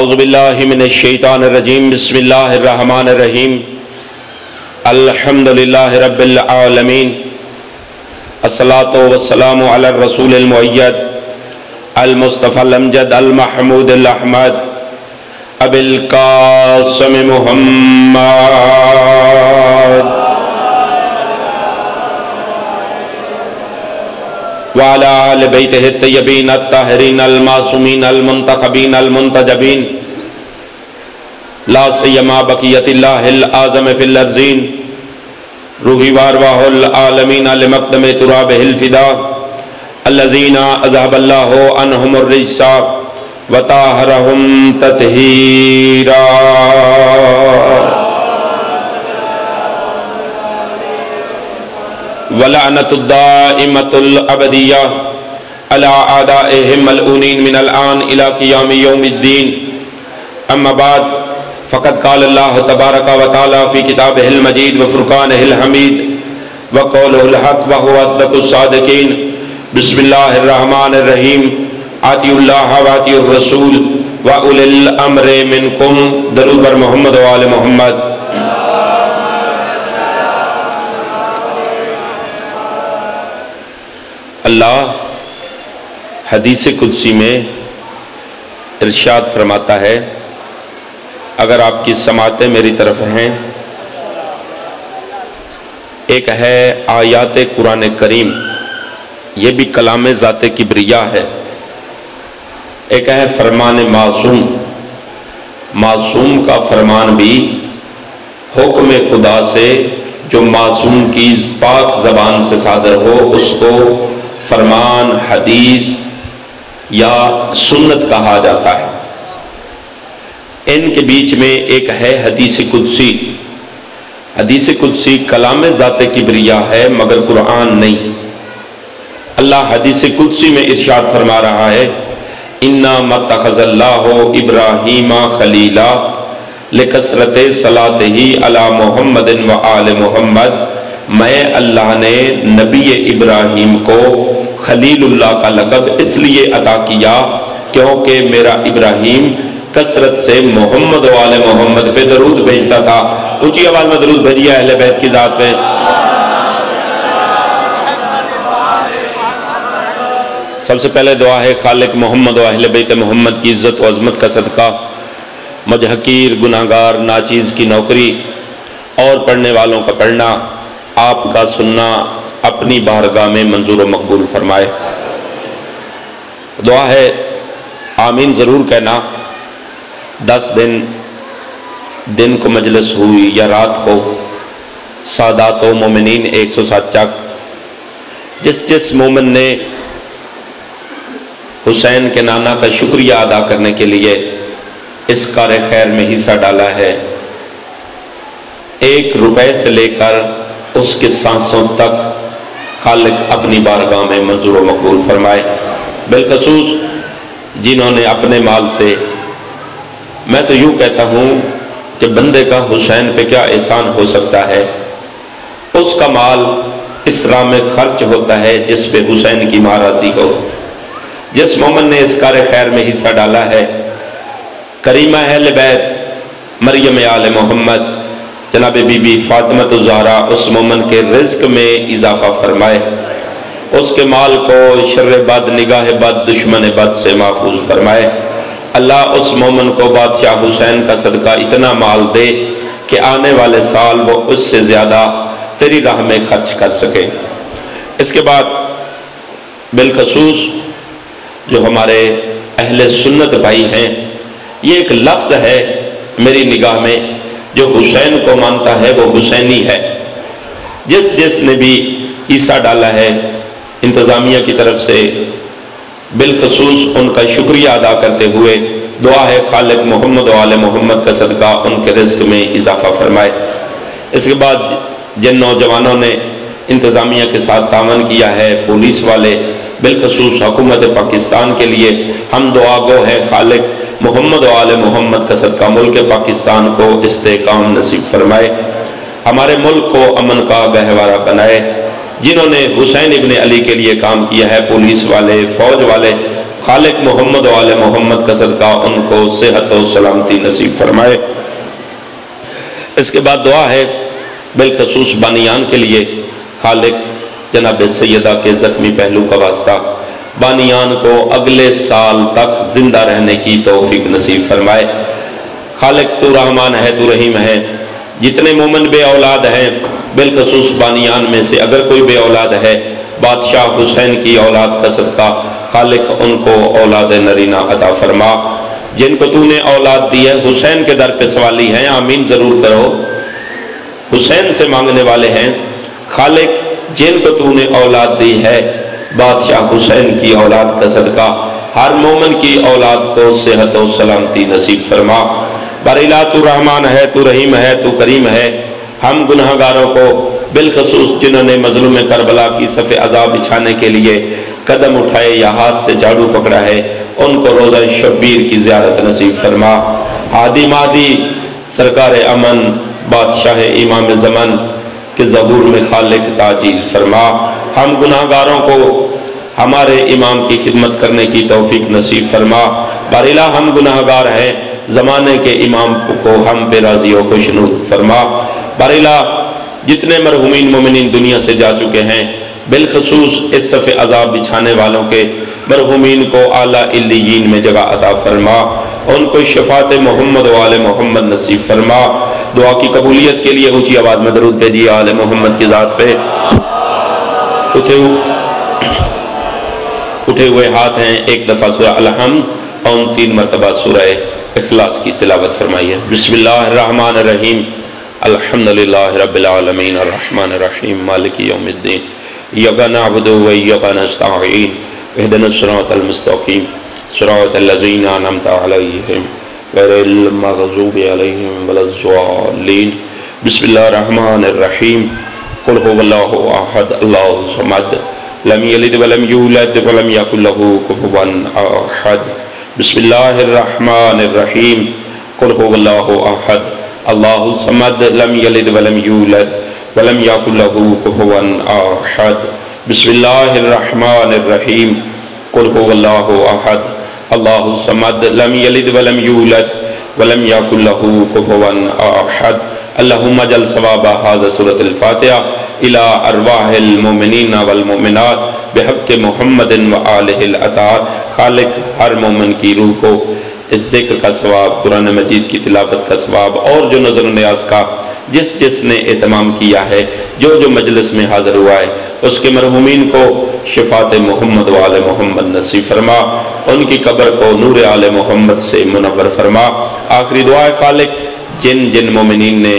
اعوذ باللہ من الشیطان الرجیم بسم اللہ الرحمن الرحیم الحمدللہ رب العالمین الصلاة والسلام علی الرسول المؤید المصطفى الامجد المحمود الاحمد ابی القاسم محمد وعلى آل بیتہ الطیبین الطاہرین المعصومین المنتخبین المنتجبین لا سیما بقیت اللہ العظم فی الارضین روحی وارواح العالمین لمقدم ترابہ الفداء الذین اذهب اللہ عنہم الرجس وطہرہم تطہیرا وَلَعْنَةُ الدَّائِمَةُ الْأَبَدِيَّةُ عَلَىٰ أَعْدَائِهِمْ مَلْعُونِينَ مِنَ الْآنِ إِلَىٰ قِيَامِ يَوْمِ الدِّينِ أَمَّا بَعْدُ فَقَدْ قَالَ اللَّهُ تَبَارَكَ وَتَعَالَىٰ فِي كِتَابِهِ الْمَجِيدِ وَفُرْقَانِهِ الْحَمِيدِ وَقَوْلِهِ الْحَقُّ وَهُوَ أَصْدَقُ الصَّادِقِينَ بسم اللہ الرحمن الرحیم آتِیُوا اللَّهَ وَآتِیُوا الرَّسُولَ وَأُولِي الْأَمْرِ مِنْكُمْ درود بر محمد و آل محمد۔ اللہ حدیث قدسی میں ارشاد فرماتا ہے، اگر آپ کی سماعتیں میری طرف ہیں، ایک ہے آیات قرآن کریم، یہ بھی کلام ذات کبریہ ہے، ایک ہے فرمان معصوم، معصوم کا فرمان بھی حکم خدا سے جو معصوم کی پاک زبان سے صادر ہو اس کو فرمان، حدیث یا سنت کہا جاتا ہے۔ ان کے بیچ میں ایک ہے حدیث قدسی۔ حدیث قدسی کلام ذات کبریہ ہے مگر قرآن نہیں۔ اللہ حدیث قدسی میں ارشاد فرما رہا ہے، اِنَّا مَتَّخَذَ اللَّهُ إِبْرَاهِيمَ خَلِيلًا لِكَثْرَتِ صَلَاتِهِ عَلَى مُحَمَّدٍ وَآلِ مُحَمَّدٍ، میں اللہ نے نبی ابراہیم کو خلیل اللہ کا لقب اس لیے عطا کیا کیونکہ میرا ابراہیم کثرت سے محمد و آل محمد پہ درود بھیجتا تھا۔ اونچی آواز میں درود بھیجیے اہل بیت کی ذات پہ۔ سب سے پہلے دعا ہے خالق محمد و اہل بیت محمد کی عزت و عظمت کا صدقہ مجھ حقیر گناہگار ناچیز کی نوکری اور پڑھنے والوں کا پڑھنا آپ کا سننا اپنی بارگاہ میں منظور و مقبول فرمائے۔ دعا ہے آمین ضرور کہنا۔ 10 دن کو مجلس ہوئی یا رات کو سادات و مومنین 107 چک، جس مومن نے حسین کے نانا کا شکریہ ادا کرنے کے لیے اس کار خیر میں حصہ ڈالا ہے، 1 روپے سے لے کر اس کے سانسوں تک خالق اپنی بارگاہ میں منظور و مقبول فرمائے۔ بالخصوص جنہوں نے اپنے مال سے، میں تو یوں کہتا ہوں کہ بندے کا حسین پہ کیا احسان ہو سکتا ہے، اس کا مال اس راہ میں خرچ ہوتا ہے جس پہ حسین کی ماراضی ہو۔ جس مومن نے اس کار خیر میں حصہ ڈالا ہے، کریمہ اہل بیت مریم آل محمد جناب بی بی فاطمہ الزہرا، اس مومن کے رزق میں اضافہ فرمائے، اس کے مال کو شر بد، نگاہ بد، دشمن بد سے محفوظ فرمائے۔ اللہ اس مومن کو بادشاہ حسین کا صدقہ اتنا مال دے کہ آنے والے سال وہ اس سے زیادہ تیری راہ میں خرچ کر سکے۔ اس کے بعد بالخصوص جو ہمارے اہل سنت بھائی ہیں، یہ ایک لفظ ہے میری نگاہ میں، جو حسین کو مانتا ہے وہ حسینی ہے۔ جس نے بھی حصہ ڈالا ہے انتظامیہ کی طرف سے، بالخصوص ان کا شکریہ ادا کرتے ہوئے دعا ہے خالق محمد و آل محمد کا صدقہ ان کے رزق میں اضافہ فرمائے۔ اس کے بعد جن نوجوانوں نے انتظامیہ کے ساتھ تعاون کیا ہے، پولیس والے، بالخصوص حکومت پاکستان کے لیے ہم دعا گو ہے خالق محمد و آل محمد کا صدقہ ملک پاکستان کو استحکام نصیب فرمائے، ہمارے ملک کو امن کا گہوارہ بنائے۔ جنہوں نے حسین ابن علی کے لیے کام کیا ہے، پولیس والے، فوج والے، خالق محمد و آل محمد کا صدقہ ان کو صحت و سلامتی نصیب فرمائے۔ اس کے بعد دعا ہے بالخصوص بانیان کے لیے، خالق جناب سیدہ کے زخمی پہلو کا واسطہ بانیان کو اگلے سال تک زندہ رہنے کی توفیق نصیب فرمائے۔ خالق تو رحمان ہے، تو رحیم ہے، جتنے مومن بے اولاد ہیں بالخصوص بانیان میں سے اگر کوئی بے اولاد ہے، بادشاہ حسین کی اولاد کا صدقہ خالق ان کو اولاد نرینہ عطا فرما۔ جن کو تو نے اولاد دی ہے حسین کے در پہ سوالی ہیں، آمین ضرور کرو، حسین سے مانگنے والے ہیں۔ خالق جن کو تو نے اولاد دی ہے بادشاہ حسین کی اولاد کا صدقہ ہر مومن کی اولاد کو صحت و سلامتی نصیب فرما۔ بریلا تو رحمان ہے، تو رحیم ہے، تو کریم ہے، ہم گناہ گاروں کو بالخصوص جنہوں نے مظلوم کربلا کی صف عذاب بچھانے کے لیے قدم اٹھائے یا ہاتھ سے جھاڑو پکڑا ہے ان کو روزہ شبیر کی زیارت نصیب فرما۔ ہادی مہدی سرکار امن بادشاہ امام زمن کے ظہور میں خالق تاجیل فرما۔ ہم گناہ گاروں کو ہمارے امام کی خدمت کرنے کی توفیق نصیب فرما۔ بارالہ ہم گناہ گار ہیں، زمانے کے امام کو ہم پہ راضی و خوشنود فرما۔ بارالہ جتنے مرحومین مومنین دنیا سے جا چکے ہیں بالخصوص اس صف عذاب بچھانے والوں کے مرحومین کو اعلیٰ علیین میں جگہ عطا فرما، ان کو شفاعت محمد و آل محمد نصیب فرما۔ دعا کی قبولیت کے لیے اونچی آواز میں درود بھیجیے آل محمد کی ذات پہ۔ اٹھے ہوئے ہاتھ ہیں، ایک دفعہ سورہ الحمد اور 3 مرتبہ سورہ اخلاص کی تلاوت فرمائیے۔ بسم اللہ الرحمن الرحیم، الحمدللہ رب العالمین الرحمن الرحیم مالک یوم الدین، ایاک نعبد و ایاک نستعین، اہدنا الصراط المستقیم، صراط الذین انعمت علیہم غیر المغضوب علیہم ولا الضالین۔ بسم اللہ الرحمن الرحیم، قل هو اللہ احد اللہ الصمد لم یلد ولم یولد ولم یکن له کفوا احد۔ بسم اللہ الرحمن الرحیم، قل هو اللہ احد اللہ الصمد لم یلد ولم یولد ولم یکن له کفوا احد۔ بسم اللہ الرحمن الرحیم، قل هو اللہ احد اللہ الصمد لم یلد ولم یولد ولم یکن له کفوا احد۔ اللہم اجعل ثواب ھذا سورۃ الفاتحہ الی ارواح المؤمنین والمؤمنات بحق محمد وآلہ الاطہار۔ خالق ہر مومن کی روح کو اس ذکر کا ثواب، قرآن مجید کی تلاوت کا ثواب اور جو نظر و نیاز کا جس نے اہتمام کیا ہے، جو مجلس میں حاضر ہوا ہے، اس کے مرحومین کو شفاعت محمد و آل محمد نصیب فرما، ان کی قبر کو نور آل محمد سے منور فرما۔ آخری دعا ہے خالق جن مومنین نے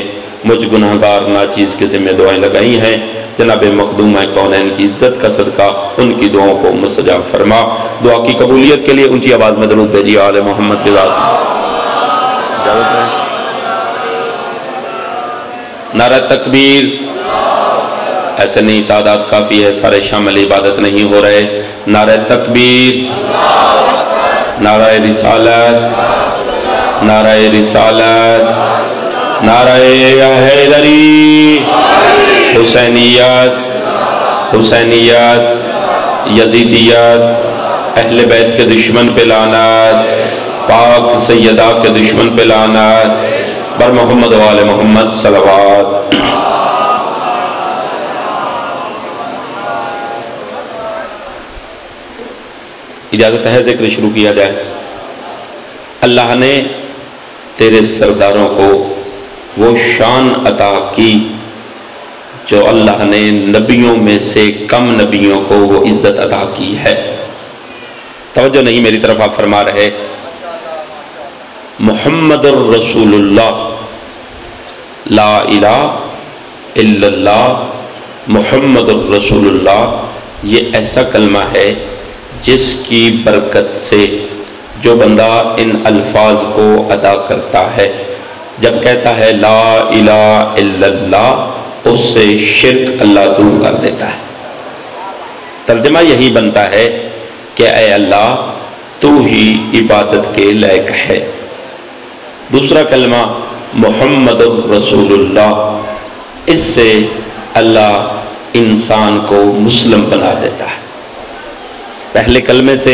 مجھ گناہگار ناچیز کے ذمہ دعائیں لگائی ہیں، جناب مخدومہ کونین کی عزت کا صدقہ ان کی دعاؤں کو مستجاب فرما۔ دعا کی قبولیت کے لیے اونچی آواز میں درود بھیجیے آل محمد کے ذات۔ نعرہ تکبیر، ایسے نہیں تعداد کافی ہے، سارے شامل عبادت نہیں ہو رہے۔ نعرہ تکبیر، نعرہ رسالت، نعرہ رسالت، نعرہ حیدری، حسینیت، حسینیت، یزیدیت، اہل بیت کے دشمن پہ لعنت، پاک سیدہ کے دشمن پہ لعنت، بر محمد و آل محمد صلوات۔ اجازت ہے ذکر شروع کیا جائے۔ اللہ نے تیرے سرداروں کو وہ شان عطا کی جو اللہ نے نبیوں میں سے کم نبیوں کو وہ عزت عطا کی ہے۔ توجہ نہیں میری طرف، آپ فرما رہے محمد الرسول اللہ، لا الہ الا اللہ، محمد الرسول اللہ، یہ ایسا کلمہ ہے جس کی برکت سے جو بندہ ان الفاظ کو ادا کرتا ہے، جب کہتا ہے لا الہ الا اللہ، اس سے شرک اللہ دور کر دیتا ہے۔ ترجمہ یہی بنتا ہے کہ اے اللہ تو ہی عبادت کے لائق ہے۔ دوسرا کلمہ محمد الرسول اللہ، اس سے اللہ انسان کو مسلم بنا دیتا ہے۔ پہلے کلمے سے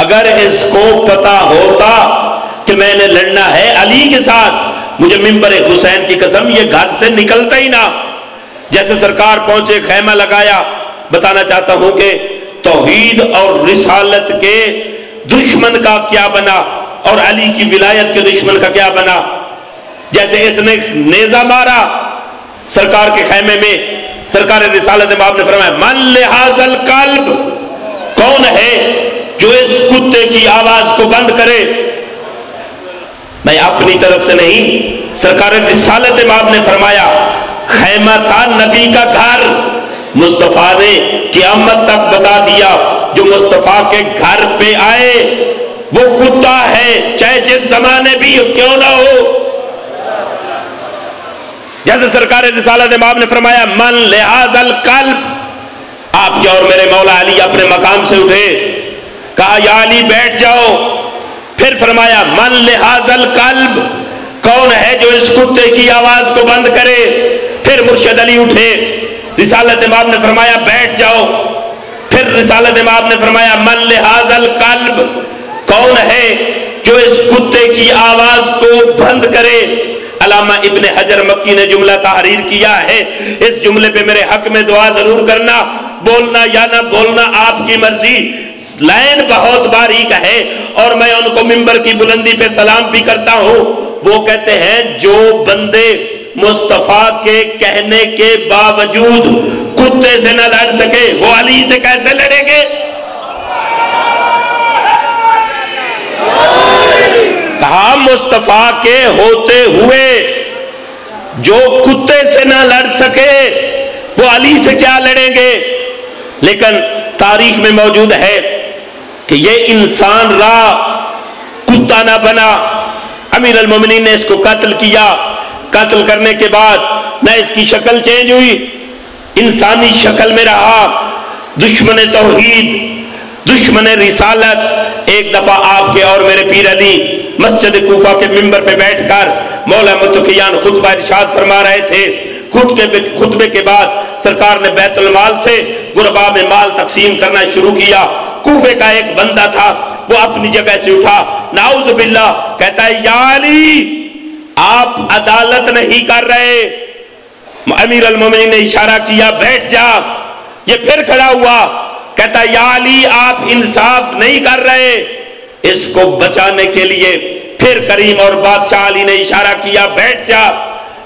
اگر اس کو پتا ہوتا کہ میں نے لڑنا ہے علی کے ساتھ، مجھے منبر حسین کی قسم یہ گھر سے نکلتا ہی نہ۔ جیسے سرکار پہنچے، خیمہ لگایا۔ بتانا چاہتا ہوں کہ توحید اور رسالت کے دشمن کا کیا بنا اور علی کی ولایت کے دشمن کا کیا بنا۔ جیسے اس نے نیزہ مارا سرکار کے خیمے میں، سرکار رسالت امام نے فرمایا من لہذا القلب، کون ہے جو اس کتے کی آواز کو بند کرے؟ میں اپنی طرف سے نہیں، سرکار رسالت امام نے فرمایا خیمہ تھا نبی کا گھر، مصطفیٰ نے قیامت تک بتا دیا جو مصطفیٰ کے گھر پہ آئے وہ کتا ہے، چاہے جس زمانے بھی کیوں نہ ہو۔ جیسے سرکار رسالت امام نے فرمایا من لہذا القلب، آپ کے اور میرے مولا علی اپنے مقام سے اٹھے، کہا یا علی بیٹھ جاؤ، پھر فرمایا من لہذا القلب، کون ہے جو اس کتے کی آواز کو بند کرے؟ پھر مرشد علی اٹھے، رسالت امام نے فرمایا بیٹھ جاؤ، پھر رسالت امام نے فرمایا من لہذا القلب، کون ہے جو اس کتے کی آواز کو بند کرے؟ علامہ ابن حجر مکی نے جملہ تحریر کیا ہے، اس جملے پہ میرے حق میں دعا ضرور کرنا، بولنا یا نہ بولنا آپ کی مرضی۔ لائن بہت باریک ہے اور میں ان کو منبر کی بلندی پہ سلام بھی کرتا ہوں۔ وہ کہتے ہیں جو بندے مصطفیٰ کے کہنے کے باوجود کتے سے نہ لڑ سکے وہ علی سے کیسے لڑیں گے؟ کہا مصطفیٰ کے ہوتے ہوئے جو کتے سے نہ لڑ سکے وہ علی سے کیا لڑیں گے؟ لیکن تاریخ میں موجود ہے کہ یہ انسان رہا، کتا نہ بنا۔ امیر المومنین نے اس کو قتل کیا، قتل کرنے کے بعد نہ اس کی شکل چینج ہوئی، انسانی شکل میں رہا، دشمن توحید، دشمن رسالت۔ ایک دفعہ آپ کے اور میرے پیر علی مسجد کوفہ کے منبر پہ بیٹھ کر مولا متقیان خطبہ ارشاد فرما رہے تھے۔ خطبے کے بعد سرکار نے بیت المال سے غربا میں مال تقسیم کرنا شروع کیا۔ کوفے کا ایک بندہ تھا، وہ اپنی جگہ سے اٹھا، نعوذ باللہ، کہتا ہے یا علی آپ عدالت نہیں کر رہے۔ امیر المومنین نے اشارہ کیا بیٹھ جا، یہ پھر کھڑا ہوا، کہتا ہے یا علی آپ انصاف نہیں کر رہے۔ اس کو بچانے کے لیے پھر کریم اور بادشاہ علی نے اشارہ کیا بیٹھ جا،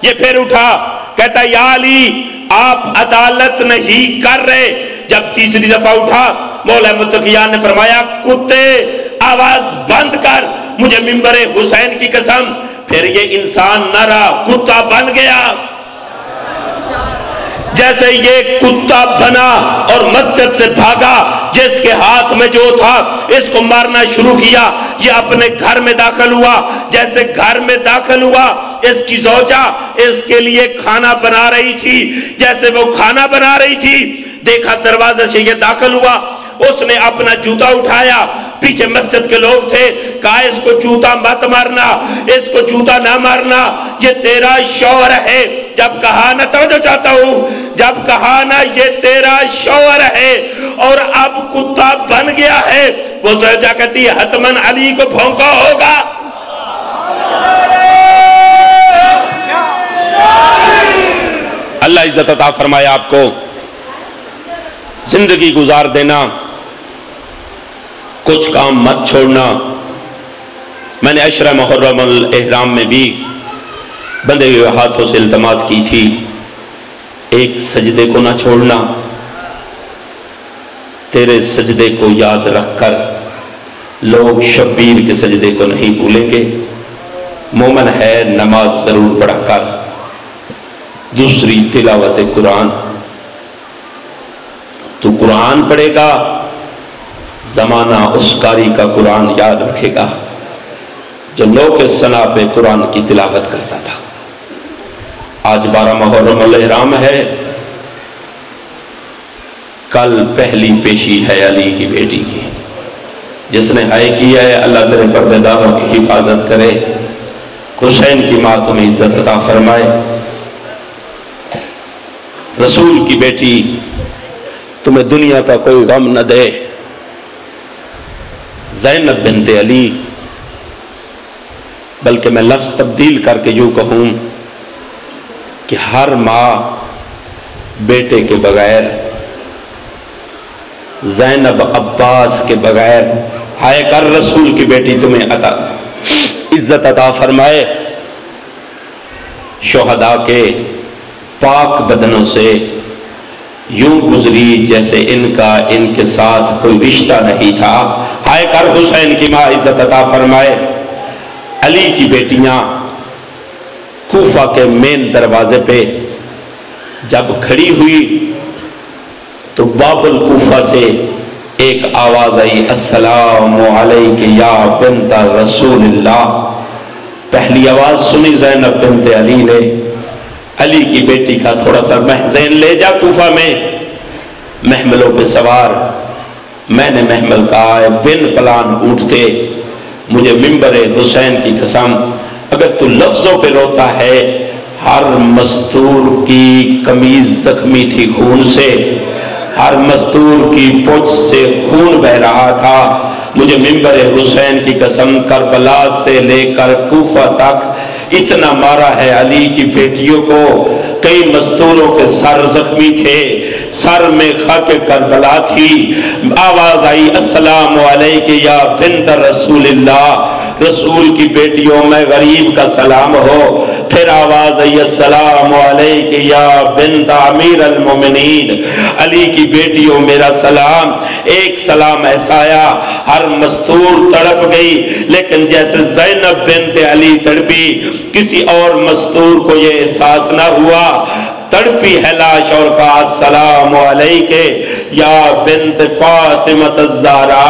یہ پھر اٹھا، کہتا ہے یا علی آپ عدالت نہیں کر رہے۔ جب تیسری دفعہ اٹھا مولا متقیان نے فرمایا کتے آواز بند کر، مجھے منبر حسین کی قسم پھر یہ انسان نہ رہا، کتا بن گیا۔ جیسے یہ کتا بنا اور مسجد سے بھاگا، جس کے ہاتھ میں جو تھا اس کو مارنا شروع کیا، یہ اپنے گھر میں داخل ہوا۔ جیسے گھر میں داخل ہوا، اس کی زوجہ اس کے لیے کھانا بنا رہی تھی، جیسے وہ کھانا بنا رہی تھی دیکھا دروازے سے یہ داخل ہوا، اس نے اپنا جوتا اٹھایا، پیچھے مسجد کے لوگ تھے، کہا اس کو جوتا مت مارنا، اس کو جوتا نہ مارنا، یہ تیرا شوہر ہے۔ جب کہا نا، توجہ چاہتا ہوں، جب کہا نا یہ تیرا شوہر ہے اور اب کتا بن گیا ہے، وہ زوجہ کہتی ہے حتماً علی کو بھونکا ہوگا۔ اللہ عزت عطا فرمائے آپ کو، زندگی گزار دینا، کچھ کام مت چھوڑنا۔ میں نے عشرہ محرم الاحرام میں بھی بندے ہوئے ہاتھوں سے التماس کی تھی، ایک سجدے کو نہ چھوڑنا، تیرے سجدے کو یاد رکھ کر لوگ شبیر کے سجدے کو نہیں بھولیں گے۔ مومن ہے نماز ضرور پڑھا کر، دوسری تلاوت قرآن، تو قرآن پڑھے گا، زمانہ اس قاری کا قرآن یاد رکھے گا جو لوگ ثنا پہ قرآن کی تلاوت کرتا تھا۔ آج 12 محرم الاحرام ہے، کل پہلی پیشی ہے علی کی بیٹی کی، جس نے حائے کی ہے اللہ تیرے پردے داروں کی حفاظت کرے، حسین کی ماں تمہیں عزت عطا فرمائے، رسول کی بیٹی تمہیں دنیا کا کوئی غم نہ دے، زینب بنت علی، بلکہ میں لفظ تبدیل کر کے یوں کہوں کہ ہر ماں بیٹے کے بغیر، زینب عباس کے بغیر، ہائے کر رسول کی بیٹی تمہیں عزت عطا فرمائے، شہداء کے پاک بدنوں سے یوں گزری جیسے ان کے ساتھ کوئی رشتہ نہیں تھا، ہائے کر حسین کی ماں عزت عطا فرمائے۔ علی کی بیٹیاں کوفہ کے مین دروازے پہ جب کھڑی ہوئی تو باب الکوفہ سے ایک آواز آئی، السلام علیک یا بنت رسول اللہ۔ پہلی آواز سنی زینب بنت علی نے، علی کی بیٹی کا تھوڑا سا محزین لے جا کوفہ میں، محملوں پہ سوار۔ میں نے محمل کہا ہے بن پلان اونٹ تھے، مجھے ممبر حسین کی قسم اگر تو لفظوں پہ روتا ہے، ہر مستور کی قمیض زخمی تھی خون سے، ہر مستور کی پوچھ سے خون بہ رہا تھا، مجھے ممبر حسین کی قسم کربلا سے لے کر کوفہ تک اتنا مارا ہے علی کی بیٹیوں کو، کئی مستوروں کے سر زخمی تھے، سر میں خاک کربلا تھی۔ آواز آئی السلام علیک یا بنت رسول اللہ، رسول کی بیٹیوں میں غریب کا سلام ہو۔ پھر آواز آئی السلام علیک یا بنت امیر المومنین، علی کی بیٹیوں میرا سلام۔ ایک سلام ایسا آیا ہر مستور تڑپ گئی، لیکن جیسے زینب بنت علی تڑپی کسی اور مستور کو یہ احساس نہ ہوا، تڑپی ہے لاش اور کہا السلام علیک یا بنت فاطمہ الزہرا،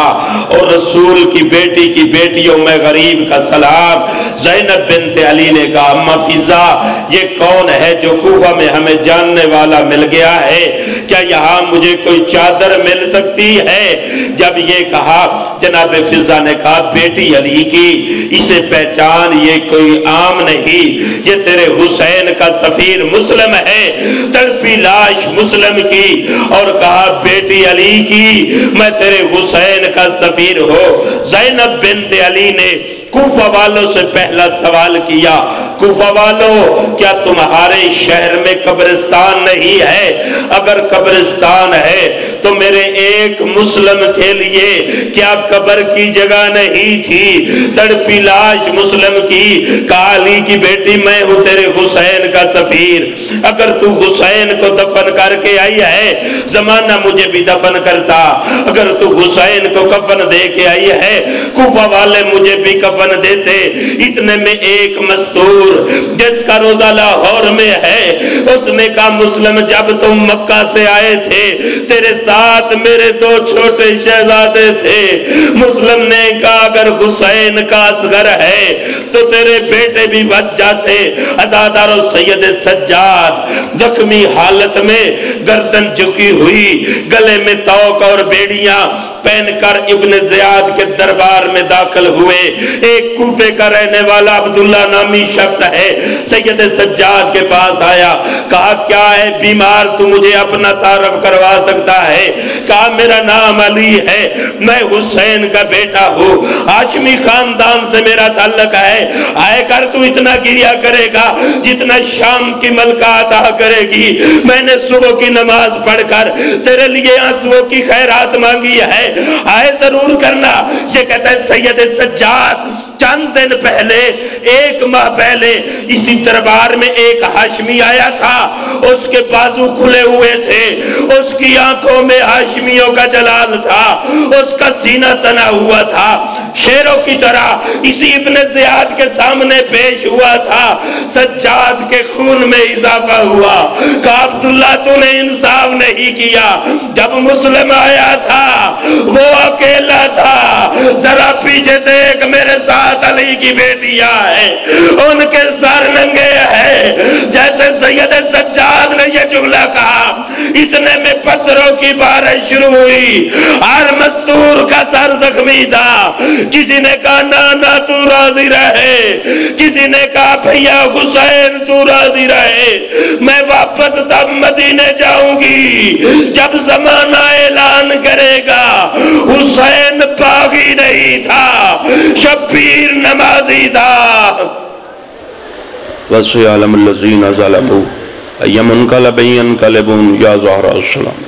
اور رسول کی بیٹی کی بیٹیوں میں غریب کا سلام۔ زینب بنت علی نے کہا اما فضا، یہ کون ہے جو کوفہ میں ہمیں جاننے والا مل گیا ہے؟ کیا یہاں مجھے کوئی چادر مل سکتی ہے؟ جب یہ کہا جناب فضا نے کہا بیٹی علی کی، اسے پہچان، یہ کوئی عام نہیں، یہ تیرے حسین کا سفیر مسلم ہے۔ تڑپی لاش مسلم کی اور کہا بیٹی علی کی، میں تیرے حسین کا سفیر ہو۔ زینب بنت علی نے کوفہ والوں سے پہلا سوال کیا، کوفہ والوں کیا تمہارے شہر میں قبرستان نہیں ہے؟ اگر قبرستان ہے تو میرے ایک مسلم کے لیے کیا قبر کی جگہ نہیں تھی؟ تڑپی لاش مسلم کی، کہا علی کی بیٹی میں ہوں تیرے حسین کا سفیر، اگر تو حسین کو دفن کر کے آئی ہے زمانہ مجھے بھی دفن کرتا، اگر تو حسین کو کفن دے کے آئی ہے کوفہ والے مجھے بھی کفن دیتے۔ اتنے میں ایک مستور جس کا روزہ لاہور میں ہے، اس نے کہا مسلم جب تم مکہ سے آئے تھے تیرے ساتھ میرے دو چھوٹے شہزادے تھے۔ مسلم نے کہا اگر حسین کا اصغر ہے تو تیرے بیٹے بھی بچ جاتے۔ عزادار و سید سجاد زخمی حالت میں گردن جھکی ہوئی، گلے میں توق اور بیڑیاں پہن کر ابن زیاد کے دربار میں داخل ہوئے۔ ایک کوفے کا رہنے والا عبداللہ نامی شخص ہے، سید سجاد کے پاس آیا، کہا کیا ہے بیمار، تو مجھے اپنا تعارف کروا سکتا ہے؟ کہا میرا نام علی ہے، میں حسین کا بیٹا ہوں، ہاشمی خاندان سے میرا تعلق ہے، آئے کر تو اتنا گریا کرے گا جتنا شام کی ملکہ عطا کرے گی۔ میں نے صبح کی نماز پڑھ کر تیرے لیے آنسوؤں کی خیرات مانگی ہے، آئے ضرور کرنا۔ یہ کہتا ہے سید سجاد چند دن پہلے، ایک ماہ پہلے اسی دربار میں ایک ہاشمی آیا تھا، اس کے بازو کھلے ہوئے تھے، اس کی آنکھوں میں ہاشمیوں کا جلال تھا، اس کا سینہ تنا ہوا تھا، شیروں کی طرح اسی ابن زیاد کے سامنے پیش ہوا تھا۔ سجاد کے خون میں اضافہ ہوا، کہا عبداللہ تو نے انصاف نہیں کیا، جب مسلم آیا تھا وہ اکیلا تھا، ذرا پیچھے دیکھ میرے ساتھ علی کی بیٹیاں ہیں، ان کے سر ننگے ہیں۔ جیسے سید سجاد نے یہ جملہ کہا، اتنے میں پتھروں کی بارش شروع ہوئی، ہر مستور کا سر زخمی تھا۔ کسی نے کہا نانا تو راضی رہے، کسی نے کہا بھیا حسین تو راضی رہے، میں واپس تب مدینے جاؤں گی جب زمانہ اعلان کرے گا حسین باغی نہیں تھا، شبیر نمازی تھا۔ وَسَيَعْلَمُ الَّذِينَ ظَلَمُوا أَيَّ مُنْقَلَبٍ يَنْقَلِبُونَ یا زہرا السلام۔